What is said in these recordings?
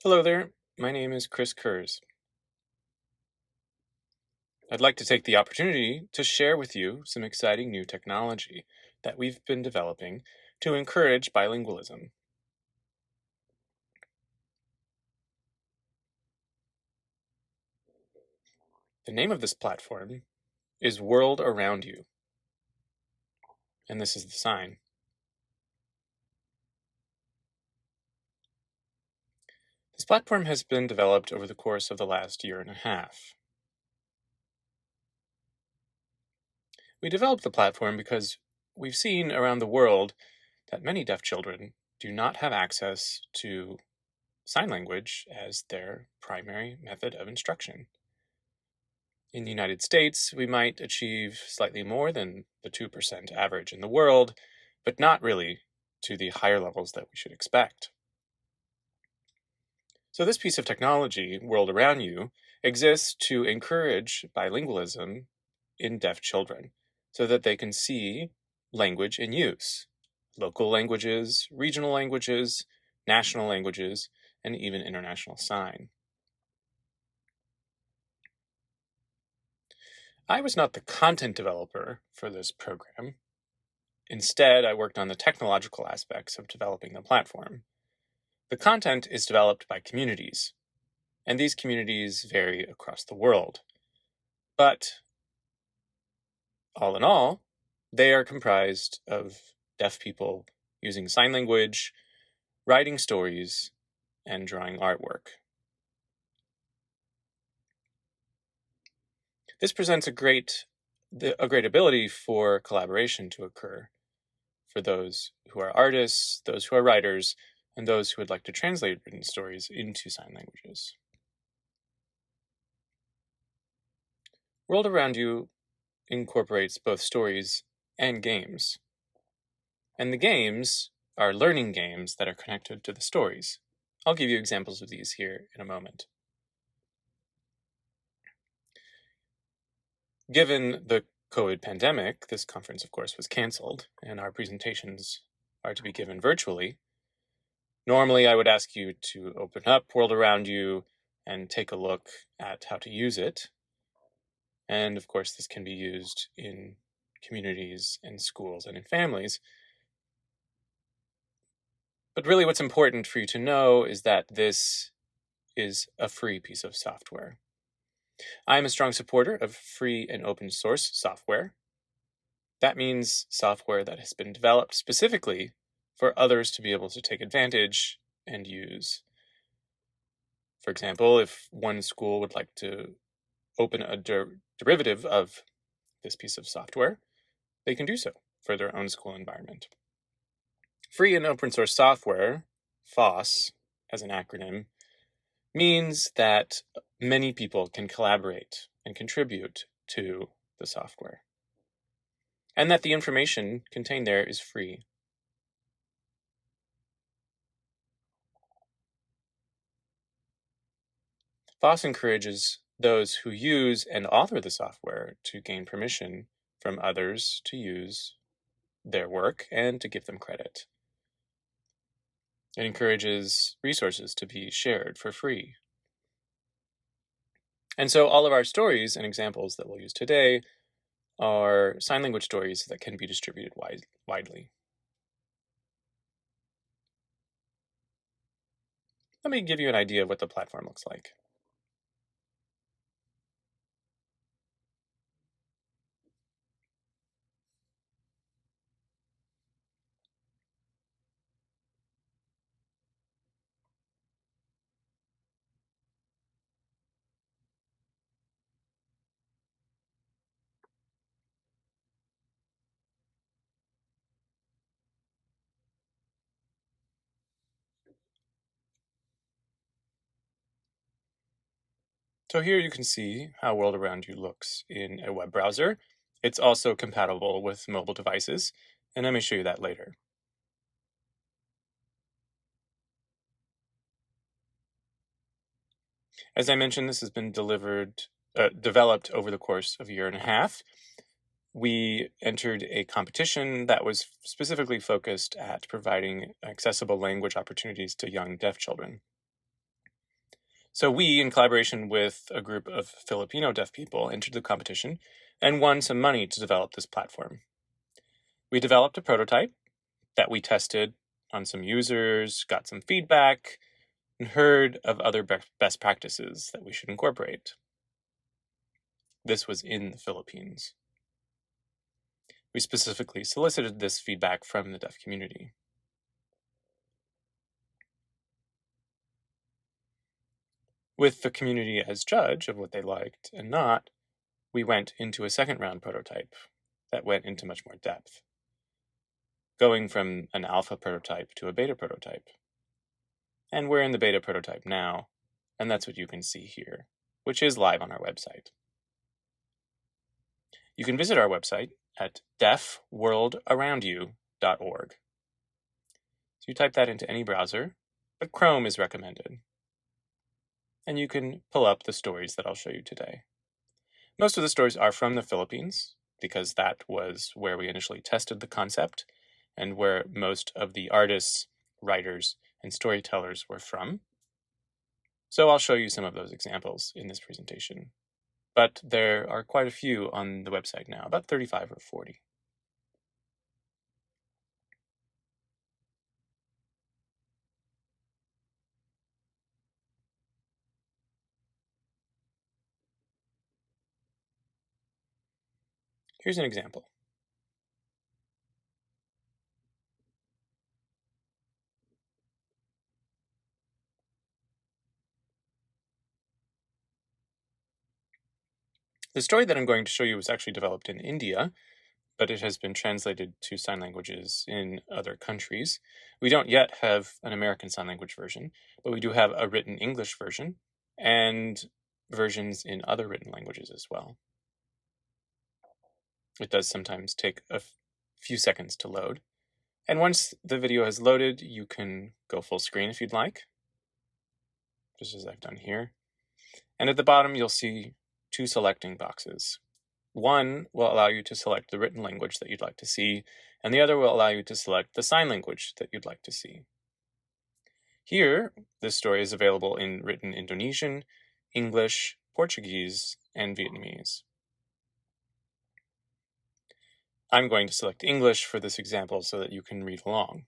Hello there, my name is Kurz. I'd like to take the opportunity to share with you some exciting new technology that we've been developing to encourage bilingualism. The name of this platform is World Around You, and this is the sign. This platform has been developed over the course of the last year and a half. We developed the platform because we've seen around the world that many deaf children do not have access to sign language as their primary method of instruction. In the United States, we might achieve slightly more than the 2% average in the world, but not really to the higher levels that we should expect. So this piece of technology, World Around You, exists to encourage bilingualism in deaf children so that they can see language in use, local languages, regional languages, national languages, and even international sign. I was not the content developer for this program. Instead, I worked on the technological aspects of developing the platform. The content is developed by communities, and these communities vary across the world. But all in all, they are comprised of deaf people using sign language, writing stories, and drawing artwork. This presents a great ability for collaboration to occur for those who are artists, those who are writers, and those who would like to translate written stories into sign languages. World Around You incorporates both stories and games. And the games are learning games that are connected to the stories. I'll give you examples of these here in a moment. Given the COVID pandemic, this conference, of course, was canceled, and our presentations are to be given virtually. Normally, I would ask you to open up World Around You and take a look at how to use it. And of course, this can be used in communities and schools and in families. But really what's important for you to know is that this is a free piece of software. I'm a strong supporter of free and open source software. That means software that has been developed specifically for others to be able to take advantage and use. For example, if one school would like to open a derivative of this piece of software, they can do so for their own school environment. Free and open source software, FOSS as an acronym, means that many people can collaborate and contribute to the software, and that the information contained there is free. FOSS encourages those who use and author the software to gain permission from others to use their work and to give them credit. It encourages resources to be shared for free. And so all of our stories and examples that we'll use today are sign language stories that can be distributed widely. Let me give you an idea of what the platform looks like. So here you can see how World Around You looks in a web browser. It's also compatible with mobile devices, and let me show you that later. As I mentioned, this has been developed over the course of a year and a half. We entered a competition that was specifically focused at providing accessible language opportunities to young deaf children. So we, in collaboration with a group of Filipino deaf people, entered the competition and won some money to develop this platform. We developed a prototype that we tested on some users, got some feedback, and heard of other best practices that we should incorporate. This was in the Philippines. We specifically solicited this feedback from the deaf community. With the community as judge of what they liked and not, we went into a second round prototype that went into much more depth, going from an alpha prototype to a beta prototype. And we're in the beta prototype now, and that's what you can see here, which is live on our website. You can visit our website at deafworldaroundyou.org. So you type that into any browser, but Chrome is recommended. And you can pull up the stories that I'll show you today. Most of the stories are from the Philippines, because that was where we initially tested the concept and where most of the artists, writers, and storytellers were from. So I'll show you some of those examples in this presentation. But there are quite a few on the website now, about 35 or 40. Here's an example. The story that I'm going to show you was actually developed in India, but it has been translated to sign languages in other countries. We don't yet have an American Sign Language version, but we do have a written English version and versions in other written languages as well. It does sometimes take a few seconds to load. And once the video has loaded, you can go full screen if you'd like, just as I've done here. And at the bottom, you'll see two selecting boxes. One will allow you to select the written language that you'd like to see, and the other will allow you to select the sign language that you'd like to see. Here, this story is available in written Indonesian, English, Portuguese, and Vietnamese. I'm going to select English for this example so that you can read along.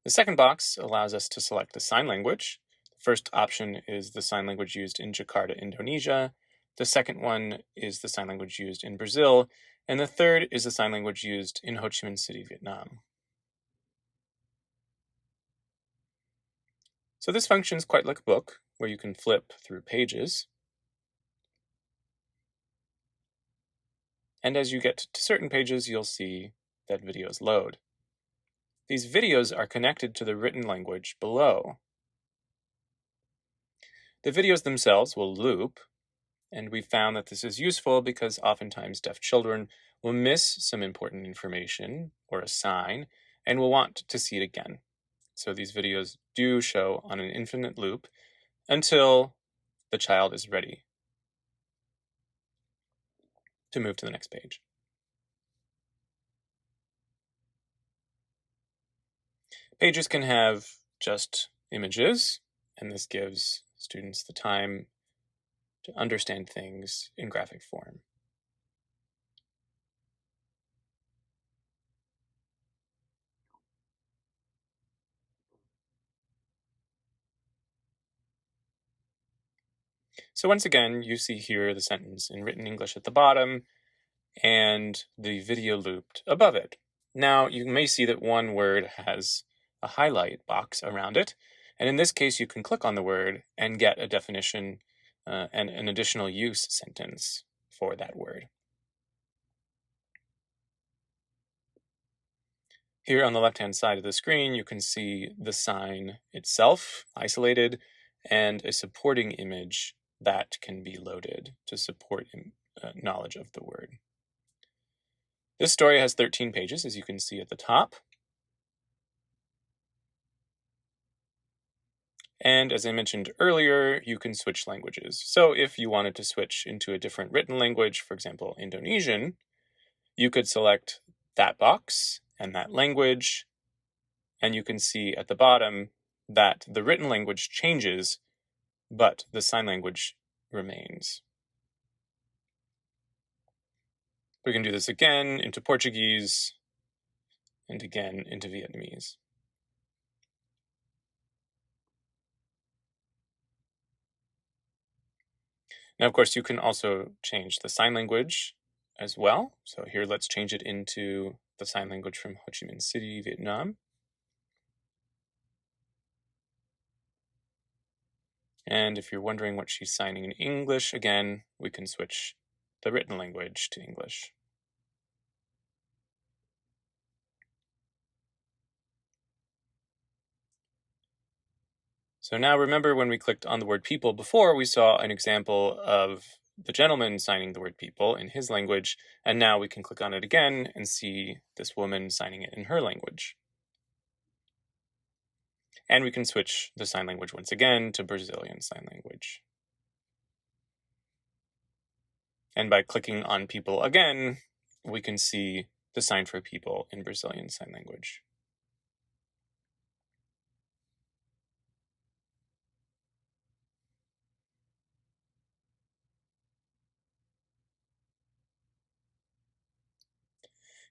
The second box allows us to select the sign language. The first option is the sign language used in Jakarta, Indonesia. The second one is the sign language used in Brazil. And the third is the sign language used in Ho Chi Minh City, Vietnam. So this functions quite like a book, where you can flip through pages. And as you get to certain pages, you'll see that videos load. These videos are connected to the written language below. The videos themselves will loop, and we found that this is useful because oftentimes deaf children will miss some important information or a sign and will want to see it again. So these videos do show on an infinite loop until the child is ready to move to the next page. Pages can have just images, and this gives students the time to understand things in graphic form. So once again, you see here the sentence in written English at the bottom and the video looped above it. Now, you may see that one word has a highlight box around it, and in this case, you can click on the word and get a definition and an additional use sentence for that word. Here on the left-hand side of the screen, you can see the sign itself, isolated, and a supporting image that can be loaded to support knowledge of the word. This story has 13 pages, as you can see at the top. And as I mentioned earlier, you can switch languages. So if you wanted to switch into a different written language, for example, Indonesian, you could select that box and that language, and you can see at the bottom that the written language changes, but the sign language remains. We can do this again into Portuguese and again into Vietnamese. Now, of course, you can also change the sign language as well. So here, let's change it into the sign language from Ho Chi Minh City, Vietnam. And if you're wondering what she's signing in English, again, we can switch the written language to English. So now remember when we clicked on the word people before, we saw an example of the gentleman signing the word people in his language, and now we can click on it again and see this woman signing it in her language. And we can switch the sign language once again to Brazilian Sign Language. And by clicking on people again, we can see the sign for people in Brazilian Sign Language.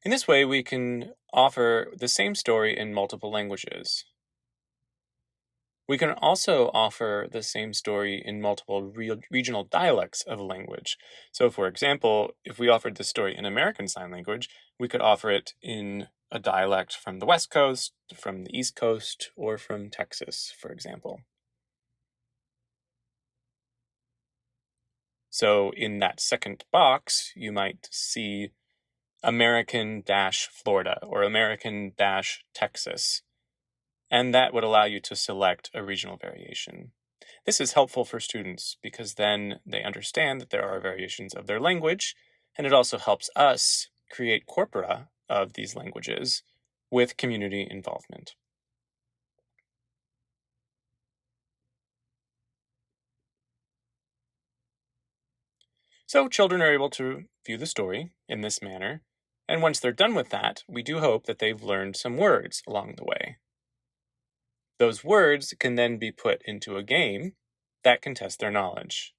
In this way, we can offer the same story in multiple languages. We can also offer the same story in multiple regional dialects of a language. So, for example, if we offered this story in American Sign Language, we could offer it in a dialect from the West Coast, from the East Coast, or from Texas, for example. So in that second box, you might see American-Florida or American-Texas, and that would allow you to select a regional variation. This is helpful for students because then they understand that there are variations of their language, and it also helps us create corpora of these languages with community involvement. So children are able to view the story in this manner, and once they're done with that, we do hope that they've learned some words along the way. Those words can then be put into a game that can test their knowledge.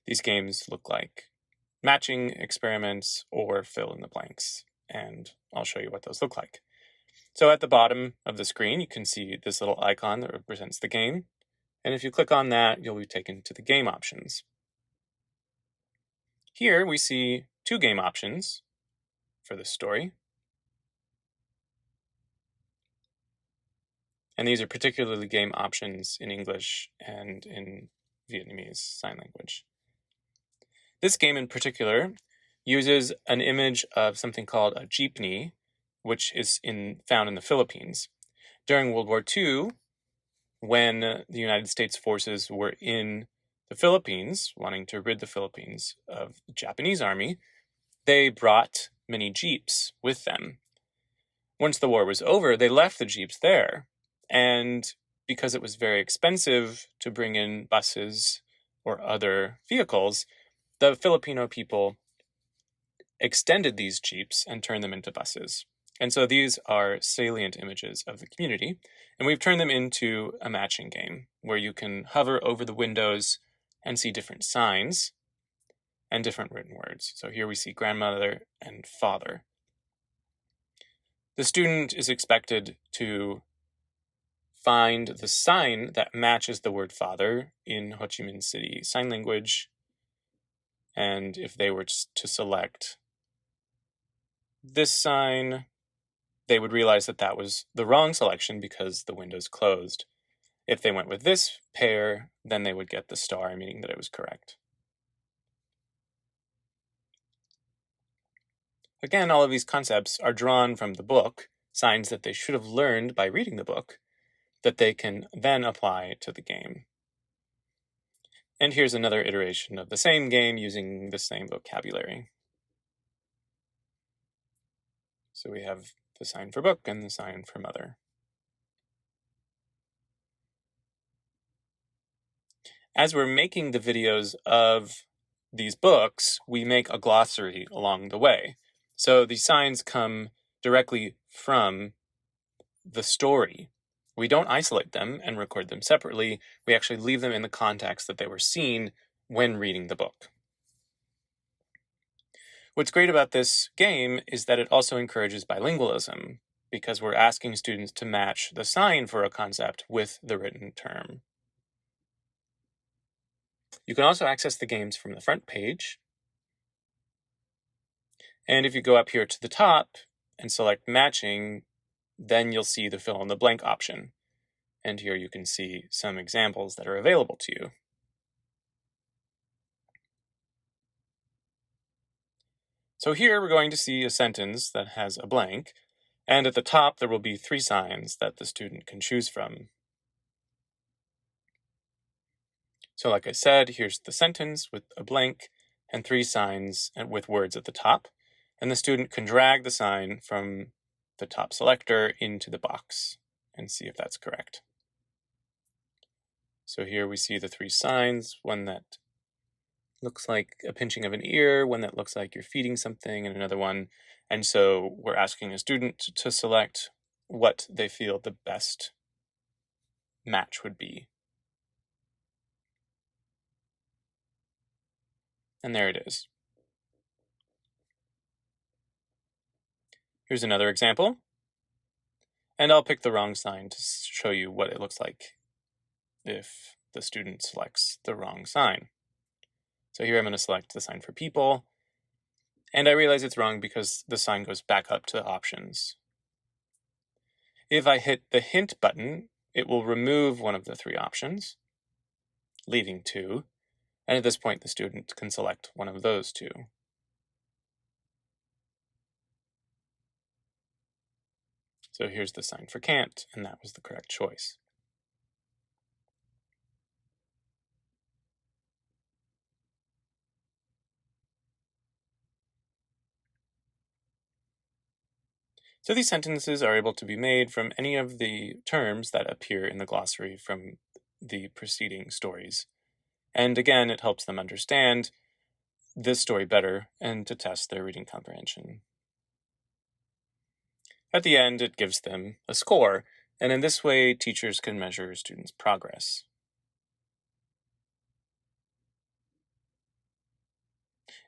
These games look like matching experiments or fill in the blanks, and I'll show you what those look like. So at the bottom of the screen, you can see this little icon that represents the game, and if you click on that, you'll be taken to the game options. Here we see two game options for this story. And these are particularly game options in English and in Vietnamese Sign Language. This game in particular uses an image of something called a jeepney, which is found in the Philippines. During World War II, when the United States forces were in the Philippines, wanting to rid the Philippines of the Japanese army, they brought many jeeps with them. Once the war was over, they left the jeeps there. And because it was very expensive to bring in buses or other vehicles, the Filipino people extended these jeeps and turned them into buses. And so these are salient images of the community. And we've turned them into a matching game where you can hover over the windows and see different signs and different written words. So here we see grandmother and father. The student is expected to find the sign that matches the word father in Ho Chi Minh City Sign Language. And if they were to select this sign, they would realize that that was the wrong selection because the window's closed. If they went with this pair, then they would get the star, meaning that it was correct. Again, all of these concepts are drawn from the book, signs that they should have learned by reading the book, that they can then apply to the game. And here's another iteration of the same game using the same vocabulary. So we have the sign for book and the sign for mother. As we're making the videos of these books, we make a glossary along the way. So these signs come directly from the story. We don't isolate them and record them separately. We actually leave them in the context that they were seen when reading the book. What's great about this game is that it also encourages bilingualism, because we're asking students to match the sign for a concept with the written term. You can also access the games from the front page. And if you go up here to the top and select matching, then you'll see the fill in the blank option. And here you can see some examples that are available to you. So here we're going to see a sentence that has a blank, and at the top there will be 3 signs that the student can choose from. So like I said, here's the sentence with a blank and 3 signs and with words at the top, and the student can drag the sign from the top selector into the box and see if that's correct. So here we see the 3 signs, one that looks like a pinching of an ear, one that looks like you're feeding something, and another one. And so we're asking a student to select what they feel the best match would be. And there it is. Here's another example. And I'll pick the wrong sign to show you what it looks like if the student selects the wrong sign. So here I'm going to select the sign for people. And I realize it's wrong because the sign goes back up to options. If I hit the hint button, it will remove one of the 3 options, leaving 2. And at this point, the student can select one of those 2. So here's the sign for can't, and that was the correct choice. So these sentences are able to be made from any of the terms that appear in the glossary from the preceding stories. And again, it helps them understand this story better and to test their reading comprehension. At the end, it gives them a score, and in this way, teachers can measure students' progress.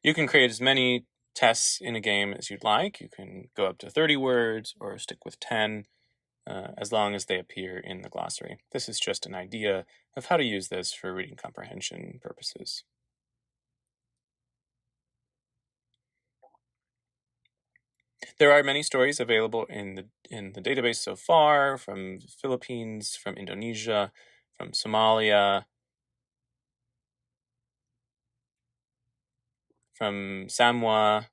You can create as many tests in a game as you'd like. You can go up to 30 words or stick with 10, as long as they appear in the glossary. This is just an idea of how to use this for reading comprehension purposes. There are many stories available in the database so far, from the Philippines, from Indonesia, from Somalia, from Samoa,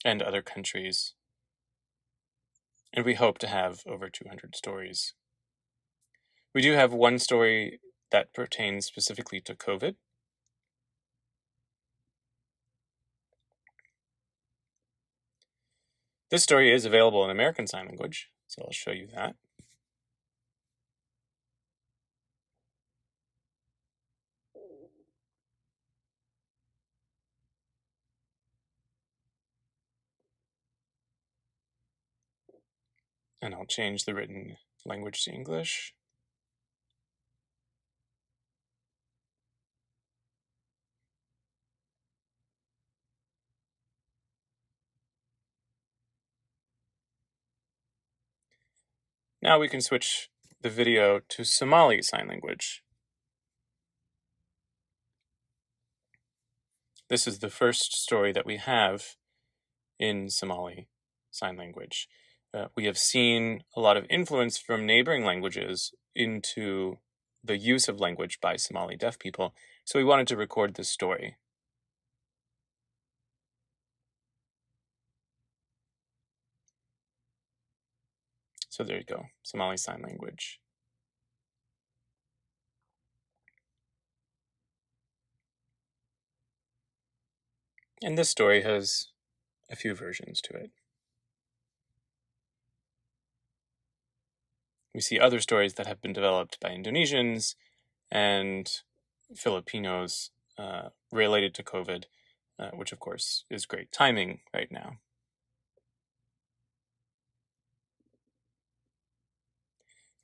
and other countries. And we hope to have over 200 stories. We do have one story that pertains specifically to COVID. This story is available in American Sign Language, so I'll show you that. And I'll change the written language to English. Now we can switch the video to Somali Sign Language. This is the first story that we have in Somali Sign Language. We have seen a lot of influence from neighboring languages into the use of language by Somali deaf people, so we wanted to record this story. So there you go, Somali Sign Language. And this story has a few versions to it. We see other stories that have been developed by Indonesians and Filipinos related to COVID, which of course is great timing right now.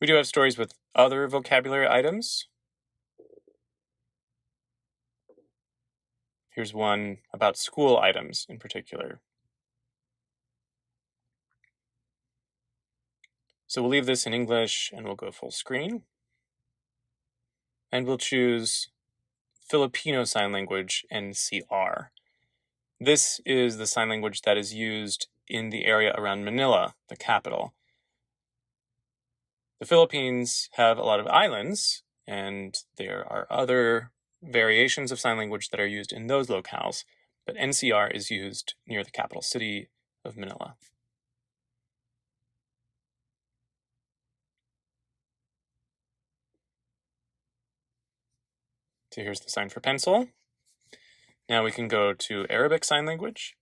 We do have stories with other vocabulary items. Here's one about school items in particular. So we'll leave this in English and we'll go full screen. And we'll choose Filipino Sign Language NCR. This is the sign language that is used in the area around Manila, the capital. The Philippines have a lot of islands, and there are other variations of sign language that are used in those locales, but NCR is used near the capital city of Manila. So here's the sign for pencil. Now we can go to Arabic Sign Language.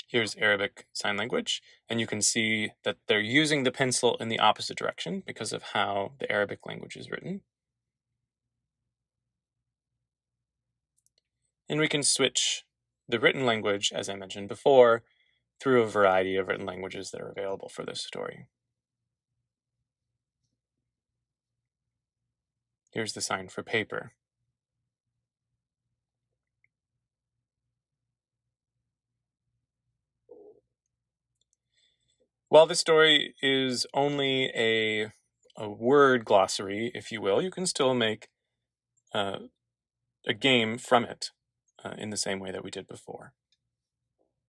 Here's Arabic Sign Language, and you can see that they're using the pencil in the opposite direction because of how the Arabic language is written. And we can switch the written language, as I mentioned before, through a variety of written languages that are available for this story. Here's the sign for paper. While this story is only a word glossary, if you will, you can still make a game from it in the same way that we did before.